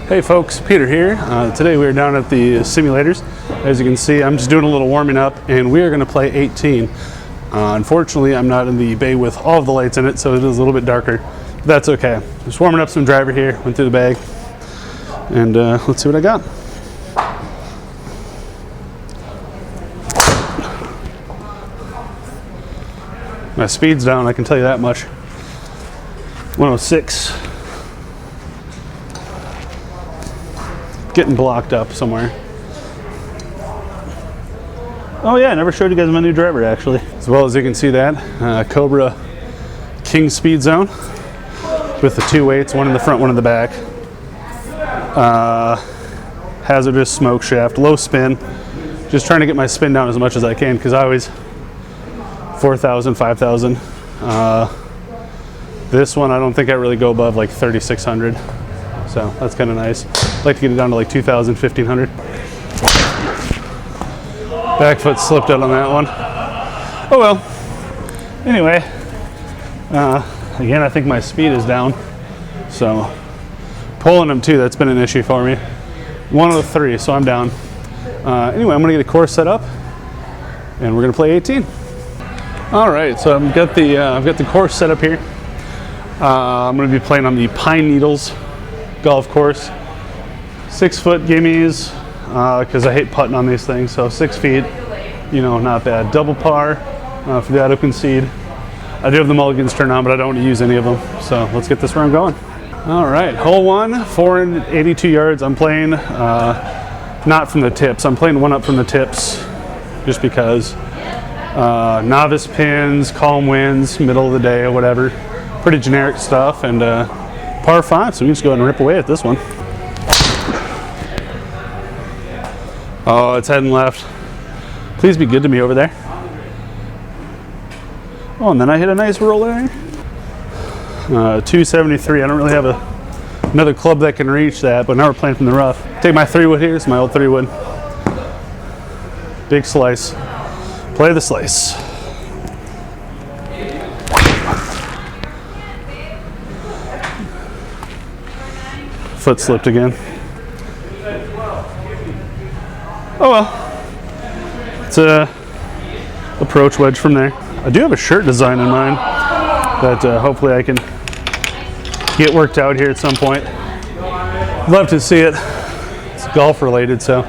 Hey folks, Peter here. Today we're down at the simulators. As you can see, I'm just doing a little warming up and we are going to play 18. Unfortunately, I'm not in the bay with all of the lights in it, so it is a little bit darker. But that's okay. Just warming up some driver here, went through the bag, and let's see what I got. My speed's down, I can tell you that much. 106. Getting blocked up somewhere. Oh yeah, I never showed you guys my new driver actually. As well as you can see that, Cobra King speed zone with the two weights, one in the front, one in the back. Hazardous smoke shaft, low spin. Just trying to get my spin down as much as I can because I always 4,000, 5,000. This one I don't think I really go above like 3,600. So that's kind of nice. I'd like to get it down to like 2,000, 1,500. Back foot slipped out on that one. Oh well. Anyway, again, I think my speed is down. So pulling them too, that's been an issue for me. 103, so I'm down. Anyway, I'm gonna get a course set up and we're gonna play 18. All right, so I've got the course set up here. I'm gonna be playing on the Pine Needles golf course. 6 foot gimmies, because I hate putting on these things, so 6 feet, you know, not bad. Double par, for the auto concede. I do have the mulligans turned on, but I don't want to use any of them, so let's get this round going. All right, hole 1, 482 yards. I'm playing not from the tips. I'm playing one up from the tips just because novice pins, calm winds, middle of the day or whatever. Pretty generic stuff, and par 5, so we can just go ahead and rip away at this one. Oh, it's heading left. Please be good to me over there. Oh, and then I hit a nice roll there. 273. I don't really have another club that can reach that, but now we're playing from the rough. Take my 3-wood here. It's my old 3-wood. Big slice. Play the slice. Foot slipped again. Oh well. It's a approach wedge from there. I do have a shirt design in mind that hopefully I can get worked out here at some point. Love to see it. It's golf related, so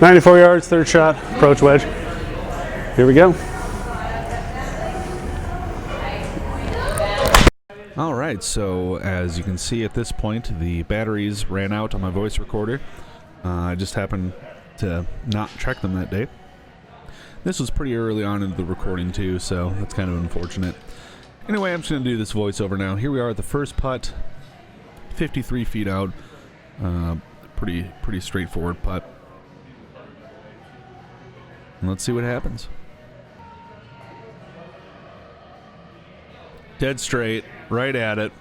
94 yards, third shot, approach wedge. Here we go. All right, so as you can see at this point, the batteries ran out on my voice recorder. I just happened to not check them that day. This was pretty early on into the recording too, so that's kind of unfortunate. Anyway, I'm just going to do this voiceover now. Here we are at the first putt, 53 feet out. Pretty straightforward putt. And let's see what happens. Dead straight, right at it.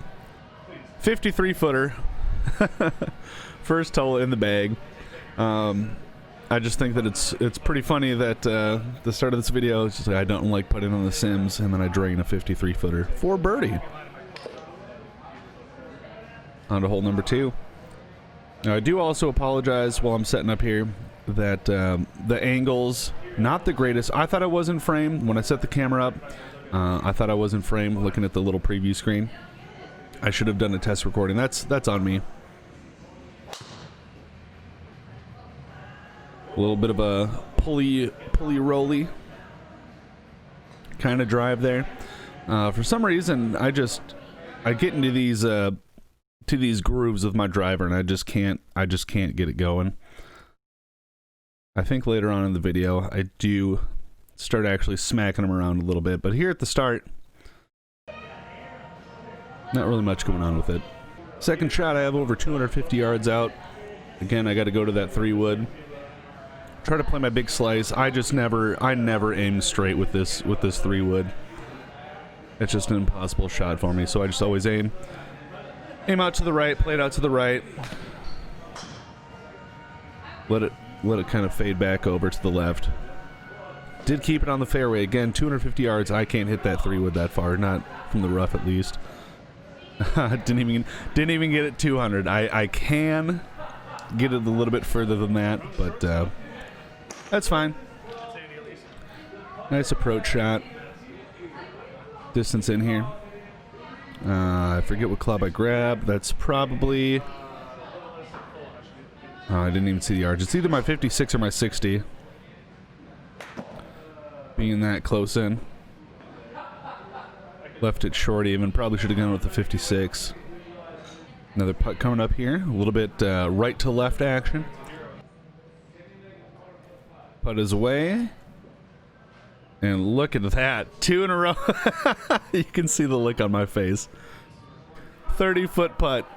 53 footer. First hole in the bag. I just think that it's pretty funny that the start of this video is just like, I don't like putting on the Sims, and then I drain a 53 footer for birdie. On to hole number 2. Now I do also apologize while I'm setting up here that the angles not the greatest. I thought I was in frame when I set the camera up. I thought I was in frame looking at the little preview screen. I should have done a test recording. That's on me. A little bit of a pulley rolly kind of drive there. For some reason, I get into these grooves with my driver, and I just can't get it going. I think later on in the video, I do start actually smacking them around a little bit, but here at the start, not really much going on with it. Second shot, I have over 250 yards out. Again, I got to go to that 3-wood. Try to play my big slice. I never aim straight with this 3-wood. It's just an impossible shot for me, so I just always aim out to the right, play it out to the right. Let it kind of fade back over to the left. Did keep it on the fairway. Again, 250 yards. I can't hit that 3-wood that far, not from the rough at least. didn't even get it 200. I can get it a little bit further than that, but that's fine. Nice approach shot. Distance in here. I forget what club I grabbed. That's probably... Oh, I didn't even see the yards. It's either my 56 or my 60. Being that close in. Left it short even. Probably should have gone with the 56. Another putt coming up here. A little bit right to left action. Putt is away. And look at that. 2 in a row. You can see the look on my face. 30-foot putt.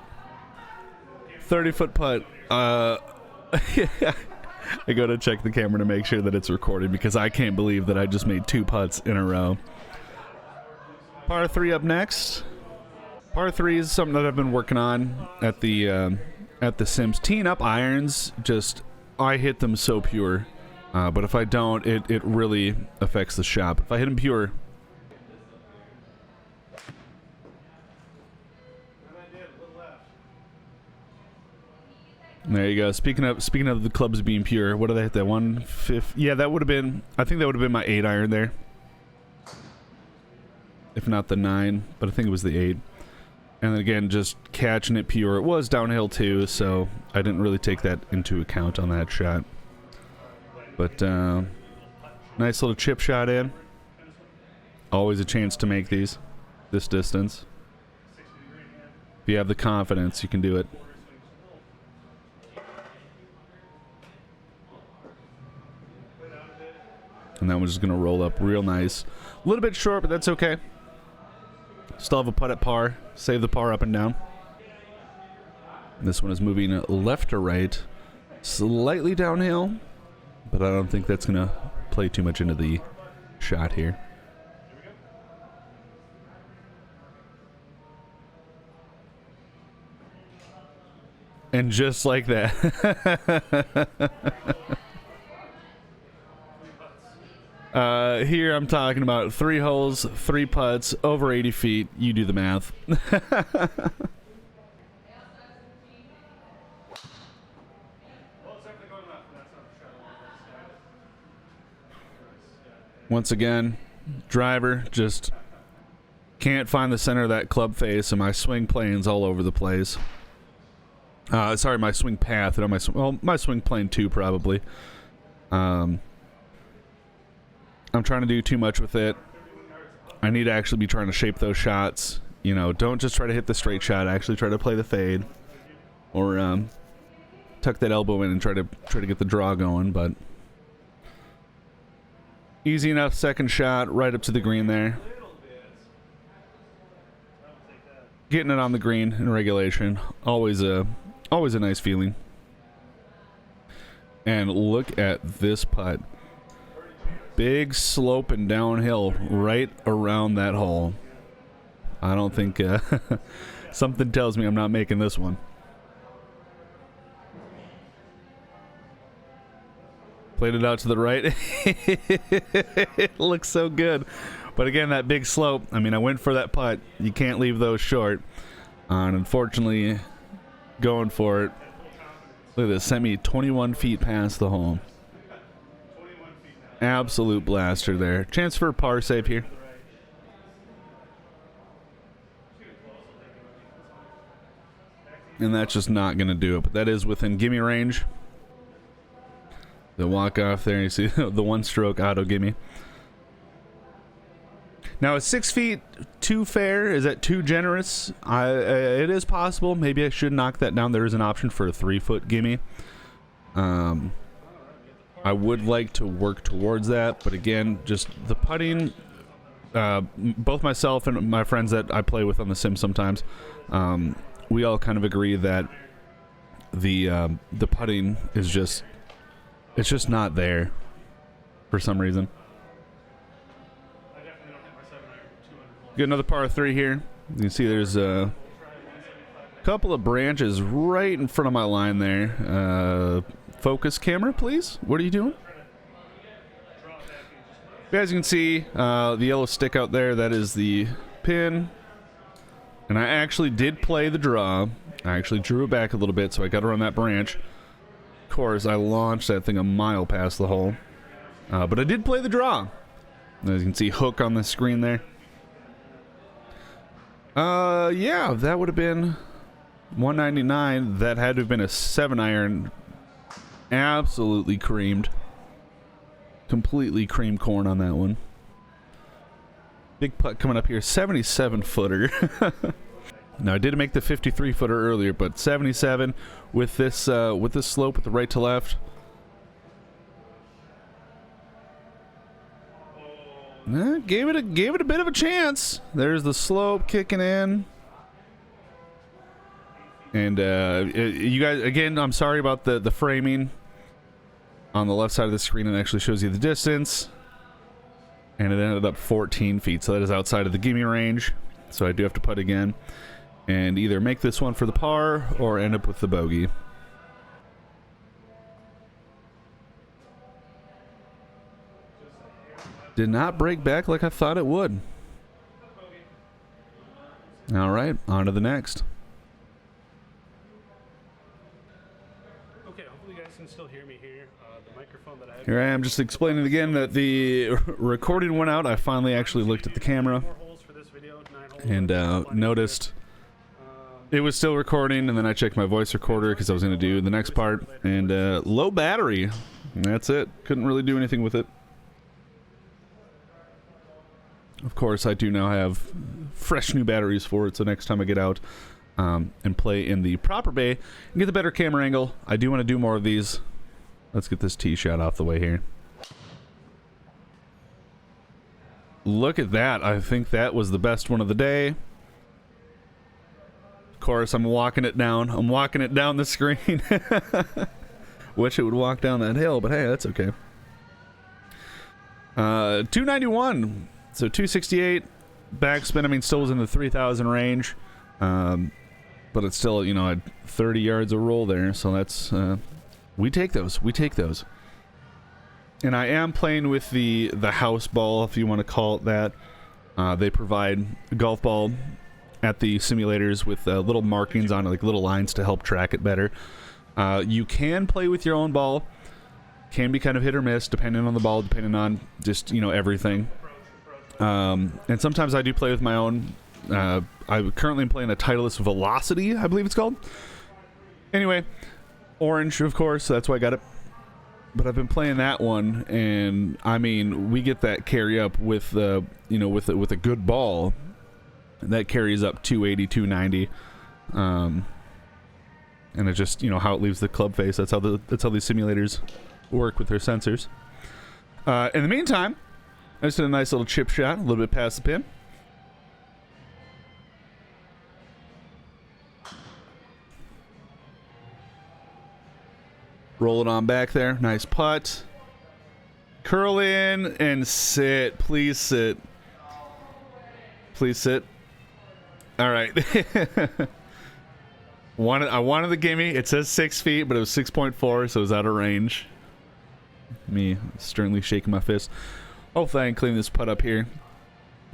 30-foot putt. I go to check the camera to make sure that it's recorded because I can't believe that I just made 2 putts in a row. Par 3 up next. Par 3 is something that I've been working on at the Sims. Teeing up irons, just I hit them so pure. But if I don't, it really affects the shot. If I hit them pure. There you go. Speaking of the clubs being pure, what did I hit? That 150? Yeah, that would have been. I think that would have been my 8 iron there, if not the 9. But I think it was the 8. And then again, just catching it pure. It was downhill too, so I didn't really take that into account on that shot. But nice little chip shot in. Always a chance to make these this distance. If you have the confidence, you can do it. And that one's just going to roll up real nice. A little bit short, but that's okay. Still have a putt at par. Save the par up and down. This one is moving left to right. Slightly downhill. But I don't think that's going to play too much into the shot here. And just like that. Here I'm talking about 3 holes, 3 putts, over 80 feet. You do the math. Once again, driver just can't find the center of that club face, and my swing plane's all over the place. Sorry, my swing path, and my swing plane too, probably. I'm trying to do too much with it. I need to actually be trying to shape those shots. You know, don't just try to hit the straight shot. Actually try to play the fade, or tuck that elbow in and try to get the draw going. But easy enough second shot, right up to the green there. Getting it on the green in regulation, always a nice feeling. And look at this putt. Big slope and downhill right around that hole. I don't think something tells me I'm not making this one. Played it out to the right. It looks so good. But again, that big slope, I mean, I went for that putt. You can't leave those short. And unfortunately, going for it. Look at this, sent me 21 feet past the hole. Absolute blaster there. Chance for a par save here. And that's just not going to do it. But that is within gimme range. The walk off there, you see the 1-stroke auto gimme. Now, is 6 feet too fair? Is that too generous? It is possible. Maybe I should knock that down. There is an option for a 3-foot gimme. I would like to work towards that, but again, just the putting, both myself and my friends that I play with on The Sims sometimes, we all kind of agree that the putting is just, it's just not there for some reason. Get another par 3 here. You can see there's a couple of branches right in front of my line there. Focus camera, please. What are you doing? As you can see, the yellow stick out there, that is the pin. And I actually did play the draw. I actually drew it back a little bit, so I got around that branch. Of course, I launched that thing a mile past the hole. But I did play the draw. As you can see, hook on the screen there. Yeah, that would have been 199. That had to have been a 7-iron. Absolutely creamed. Completely cream corn on that one. Big putt coming up here, 77-footer. Now I did make the 53-footer earlier, but 77 with this slope with the right to left. Gave it a bit of a chance. There's the slope kicking in. And you guys, again, I'm sorry about the framing. On the left side of the screen, it actually shows you the distance. And it ended up 14 feet, so that is outside of the gimme range. So I do have to putt again. And either make this one for the par, or end up with the bogey. Did not break back like I thought it would. Alright, on to the next. Okay, hopefully you guys can still hear me here. The microphone that I have. Here I am just explaining again that the recording went out. I finally actually looked at the camera and noticed it was still recording, and then I checked my voice recorder because I was going to do the next part, and low battery. And that's it. Couldn't really do anything with it. Of course, I do now have fresh new batteries for it, so next time I get out and play in the proper bay and get the better camera angle, I do want to do more of these. Let's get this tee shot off the way here. Look at that. I think that was the best one of the day. Of course, I'm walking it down. I'm walking it down the screen. Wish it would walk down that hill, but hey, that's okay. 291. So 268 backspin. I mean, still was in the 3,000 range, but it's still, you know, at 30 yards a roll there. So that's we take those. We take those. And I am playing with the house ball, if you want to call it that. They provide a golf ball at the simulators with little markings on it, like little lines to help track it better. You can play with your own ball. Can be kind of hit or miss depending on the ball, depending on just, you know, everything. And sometimes I do play with my own. I'm currently playing a Titleist Velocity, I believe it's called. Anyway, orange, of course, that's why I got it. But I've been playing that one, and I mean, we get that carry up with you know, with a good ball. That carries up 280, 290. And it just, you know, how it leaves the club face. That's how these simulators work with their sensors. In the meantime, I just did a nice little chip shot, a little bit past the pin. Roll it on back there. Nice putt. Curl in and sit. Please sit. Please sit. All right. I wanted the gimme. It says 6 feet, but it was 6.4, so it was out of range. Me sternly shaking my fist. Hopefully I can clean this putt up here.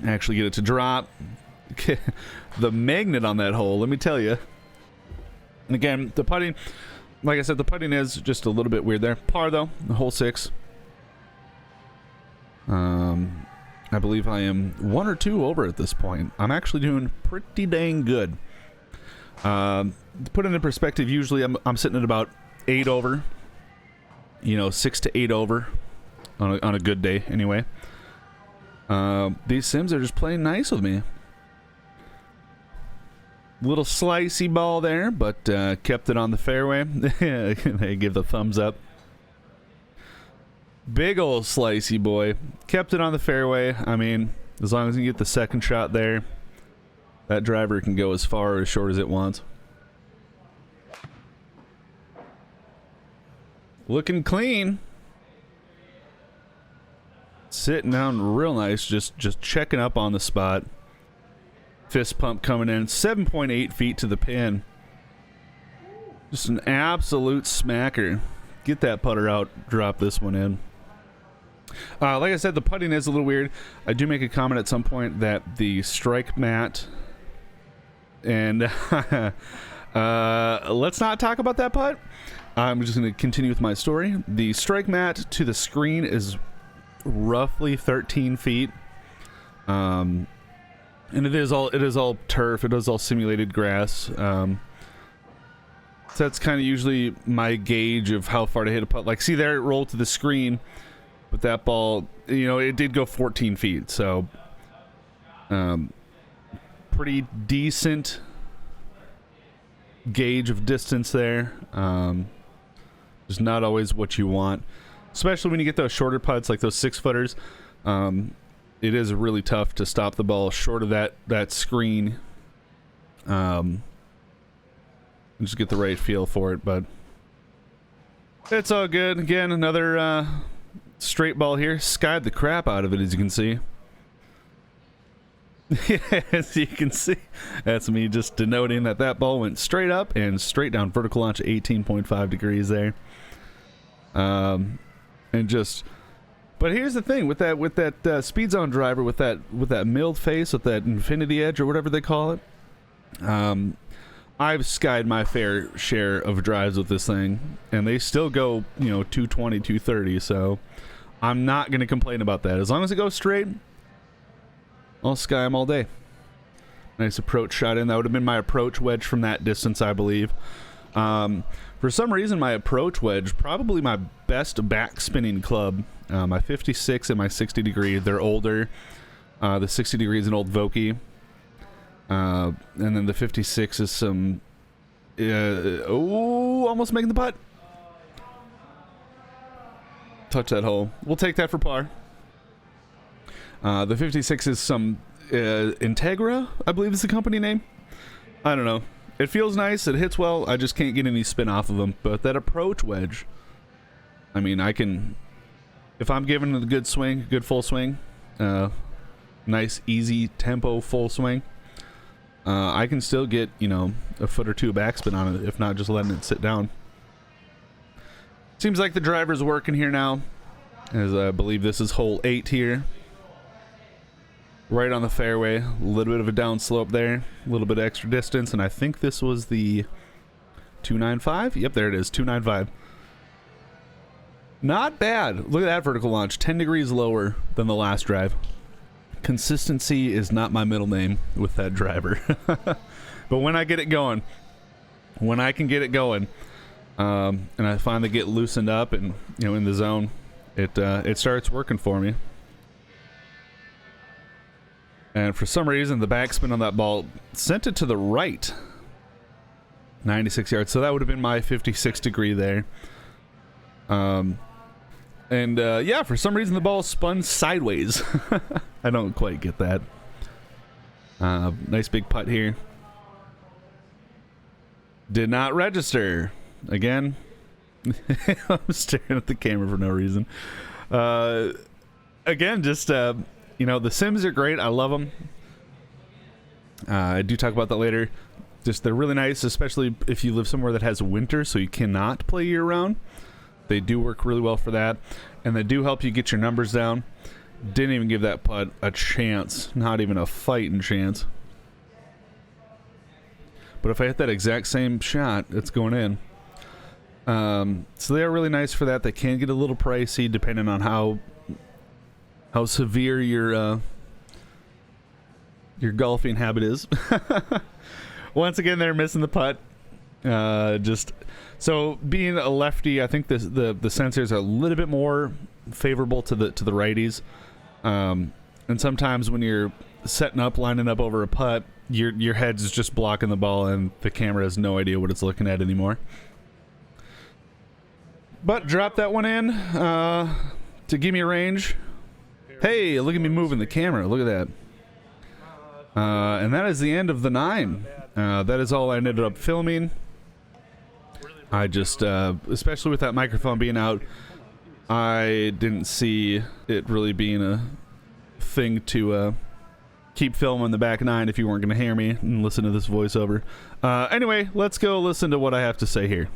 Actually get it to drop. The magnet on that hole, let me tell you. And again, the putting, like I said, the putting is just a little bit weird there. Par though, the hole 6. I believe I am 1 or 2 over at this point. I'm actually doing pretty dang good. To put it in perspective, usually I'm sitting at about 8 over. You know, 6 to 8 over on a good day, anyway. These sims are just playing nice with me. Little slicey ball there, but kept it on the fairway. They give the thumbs up. Big old slicey boy. Kept it on the fairway. I mean, as long as you get the second shot there, that driver can go as far or as short as it wants. Looking clean. Sitting down real nice, just checking up on the spot. Fist pump coming in, 7.8 feet to the pin. Just an absolute smacker. Get that putter out, drop this one in. Like I said, the putting is a little weird. I do make a comment at some point that the strike mat And let's not talk about that putt. I'm just going to continue with my story. The strike mat to the screen is roughly 13 feet. And it is all turf. It is all simulated grass. So that's kind of usually my gauge of how far to hit a putt. Like, see there, it rolled to the screen, but that ball, you know, it did go 14 feet. So, pretty decent gauge of distance there. Just not always what you want, especially when you get those shorter putts like those 6-footers. It is really tough to stop the ball short of that screen. Just get the right feel for it, but it's all good. Again, another straight ball here. Skied the crap out of it, as you can see. As you can see, that's me just denoting that ball went straight up and straight down, vertical launch 18.5 degrees there. And just, but here's the thing with that speed zone driver, with that milled face, with that infinity edge or whatever they call it. I've skied my fair share of drives with this thing, and they still go, you know, 220, 230. So I'm not going to complain about that. As long as it goes straight, I'll sky them all day. Nice approach shot in. That would have been my approach wedge from that distance, I believe. For some reason, my approach wedge, probably my best back spinning club, my 56 and my 60 degree, they're older. The 60 degree is an old Vokey. And then the 56 is some... almost making the putt. Touch that hole. We'll take that for par. The 56 is some Integra, I believe is the company name. I don't know. It feels nice. It hits well. I just can't get any spin off of them. But that approach wedge, I mean, I can... If I'm giving it a good swing, good full swing, nice, easy tempo full swing, I can still get, you know, a foot or two of backspin on it, if not just letting it sit down. Seems like the driver's working here now, as I believe this is hole 8 here. Right on the fairway, a little bit of a down slope there, a little bit of extra distance, and I think this was the 295? Yep, there it is, 295. Not bad. Look at that vertical launch, 10 degrees lower than the last drive. Consistency is not my middle name with that driver. But when I get it going, when I can get it going, and I finally get loosened up and, you know, in the zone, it starts working for me. And for some reason, the backspin on that ball sent it to the right. 96 yards. So that would have been my 56 degree there. Yeah, for some reason the ball spun sideways. I don't quite get that. Nice big putt here. Did not register. Again, I'm staring at the camera for no reason. Again, just, you know, the sims are great. I love them. I do talk about that later. Just, they're really nice, especially if you live somewhere that has winter, so you cannot play year-round. They do work really well for that, and they do help you get your numbers down. Didn't even give that putt a chance, not even a fighting chance. But if I hit that exact same shot, it's going in. So they are really nice for that. They can get a little pricey depending on how severe your golfing habit is. Once again, they're missing the putt. Just so being a lefty, I think the sensors are a little bit more favorable to the righties. And sometimes when you're setting up, lining up over a putt, your head's just blocking the ball, and the camera has no idea what it's looking at anymore. But drop that one in to give me a range. Hey, look at me moving the camera. Look at that. And that is the end of the 9. That is all I ended up filming. I just, especially with that microphone being out, I didn't see it really being a thing to keep filming the back 9 if you weren't going to hear me and listen to this voiceover. Anyway, let's go listen to what I have to say here.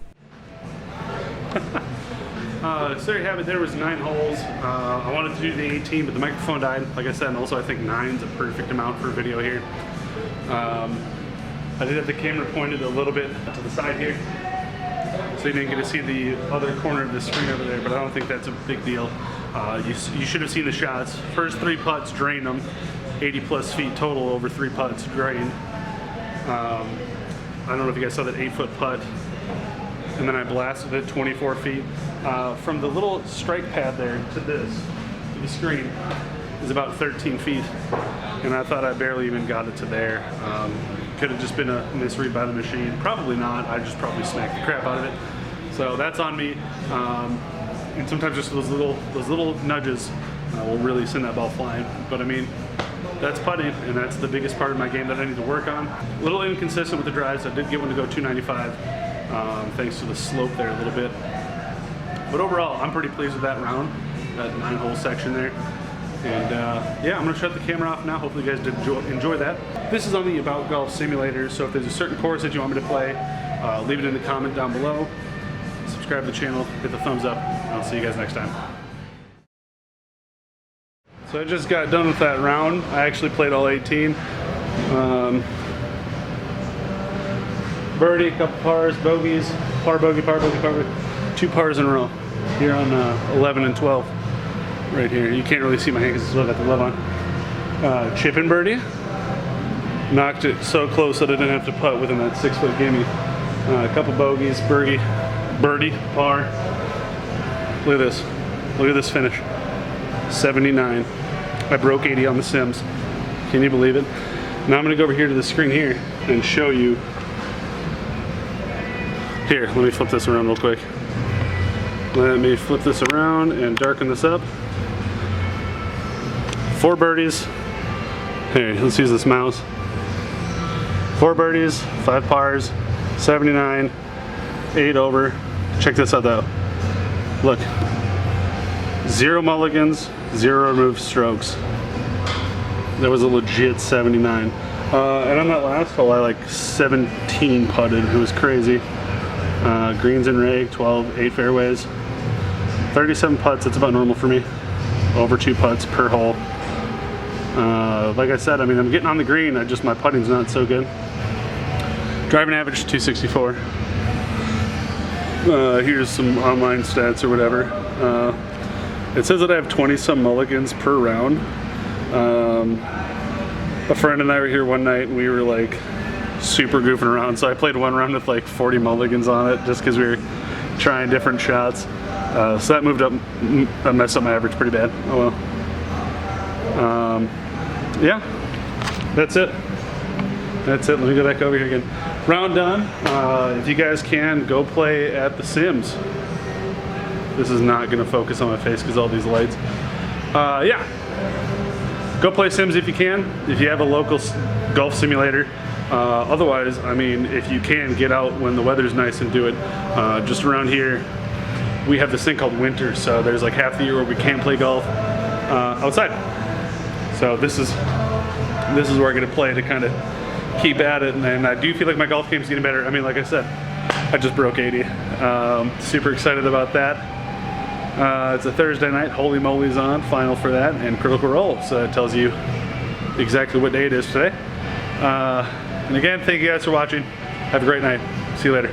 So there you have it. There was 9 holes. I wanted to do the 18, but the microphone died, like I said, and also I think 9's a perfect amount for a video here. I did have the camera pointed a little bit to the side here, so you didn't get to see the other corner of the screen over there, but I don't think that's a big deal. You should have seen the shots. First 3 putts, drained them. 80 plus feet total over 3 putts, drained. I don't know if you guys saw that 8-foot putt. And then I blasted it 24 feet. From the little strike pad there to this, to the screen, is about 13 feet. And I thought I barely even got it to there. Could have just been a misread by the machine. Probably not. I just probably smacked the crap out of it. So that's on me. And sometimes just those little nudges will really send that ball flying. But I mean, that's putting, and that's the biggest part of my game that I need to work on. A little inconsistent with the drives. I did get one to go 295, thanks to the slope there a little bit. But overall, I'm pretty pleased with that round, that 9-hole section there. And yeah, I'm gonna shut the camera off now. Hopefully you guys did enjoy that. This is on the About Golf Simulator, so if there's a certain course that you want me to play, leave it in the comment down below. Subscribe to the channel, hit the thumbs up, and I'll see you guys next time. So I just got done with that round. I actually played all 18. Birdie, a couple pars, bogeys, par bogey, par bogey, par bogey. 2 pars in a row here on 11 and 12. Right here. You can't really see my hand because I still got the glove on. Chip and birdie. Knocked it so close that I didn't have to putt within that 6-foot gimme. A couple bogeys, birdie, par. Look at this. Look at this finish. 79. I broke 80 on the Sims. Can you believe it? Now I'm going to go over here to the screen here and show you. Here, let me flip this around real quick. Let me flip this around and darken this up. 4 birdies. Here, let's use this mouse. 4 birdies, 5 pars, 79, 8 over. Check this out though. Look. 0 mulligans, 0 removed strokes. That was a legit 79. And on that last hole, I like 17 putted. It was crazy. Greens and rag, 12, 8 fairways. 37 putts, it's about normal for me. Over 2 putts per hole. Like I said, I mean, I'm getting on the green, my putting's not so good. Driving average 264. Here's some online stats or whatever. It says that I have 20-some mulligans per round. A friend and I were here one night and we were like super goofing around. So I played one round with like 40 mulligans on it just because we were trying different shots. So that moved up, that messed up my average pretty bad. Oh well. Yeah, that's it. That's it. Let me go back over here again. Round done. If you guys can, go play at the Sims. This is not going to focus on my face because all these lights. Yeah. Go play Sims if you can. If you have a local golf simulator. Otherwise, I mean, if you can, get out when the weather's nice and do it. Just around here, we have this thing called winter, so there's like half the year where we can't play golf outside. So this is where I'm going to play to kind of keep at it, and I do feel like my golf game's getting better. I mean, like I said, I just broke 80. Super excited about that. It's a Thursday night, Holy Moly's on, final for that, and Critical Role, so it tells you exactly what day it is today. And again, thank you guys for watching. Have a great night. See you later.